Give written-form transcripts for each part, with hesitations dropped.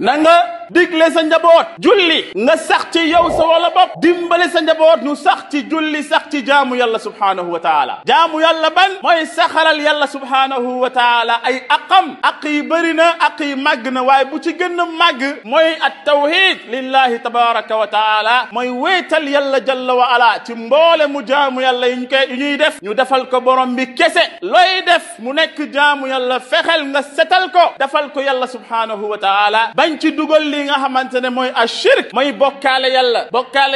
na nga digle sa njaboot julli nga sax ci yow sa wala bopp dimbale sa njaboot ñu sax ci julli sax ci jaamu yàlla subhanahu wa taala jaamu yàlla ban mooy saxalal yàlla subhanahu wa taala ay aqam aq yi bëri na aq yi màgg na waaye bu ci gën a màgg mooy at tawhid lillahi tabaraka wa taala mooy wéetal yàlla jalla wa ala ci mboole mu jaamu yàlla yi ñuy def ñu defal ko borom bi kese looy def mu nekk jaamu yàlla fexel nga setal ko defal ko yàlla subhanahu wa taala bañ ci dugal li nga xamante ne mooy ashirk mooy bokkaale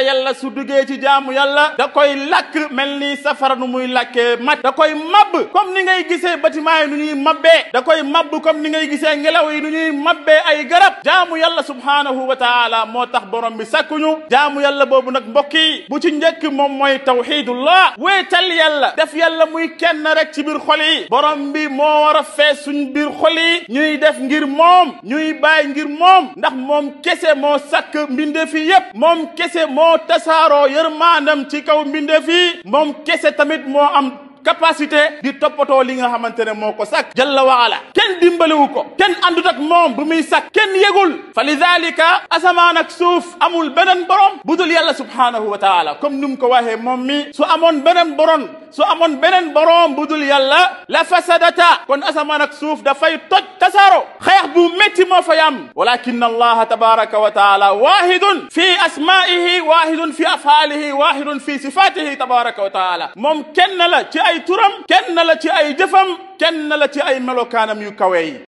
yàlla su duggee ci jaamu yàlla da koy lakk mel ni safara nu muy lakkee mat da koy mabb comme ni ngay gisee bâtiment yi nu ñuy mabbee da koy mabb comme ni ngay gisee ngelaw yi nu ñuy mabbee ay garab jaamu yàlla subhanahu wa taala moo tax borom bi sakkuñu jaamu yàlla boobu nag mbokk yi bu ci njëkk moom mooy tawhidullah wéetal yàlla def yàlla muy kenn rek ci biir xol yi borom bi moo war a fees suñ biir xol yi ñuy def ngir moom ñuy bàyyi ngir moom ndax moom kese moo sakk mbindeef yi yépp moom kese moo tasaaroo yërmaandam ci kaw mbindeef yi moom kese tamit moo am capacité di toppatoo li nga xamante ne moo ko sakk jalla wa ala kenn dimbaliwu ko kenn àndut ak moom bu muy sakk kenn yegul fa lidalika asamaan ak suuf amul beneen borom budul yàlla subhanahu wa taala comme ni mu ko waxee moom mi su amoon beneen borom budul yàlla la fasadata kon asamaan ak suuf dafay toj tasaaro xeex bu métti moo fay am walakin allaha tabaraka wa taala wahidun fi asmaihi wahidun fi afaalihi wahidun fi sifatihi tabaraka wa taala moom kenn la ci ay turam kenn la ci ay jëfam kenn la ci ay melokaanam yu kawe yi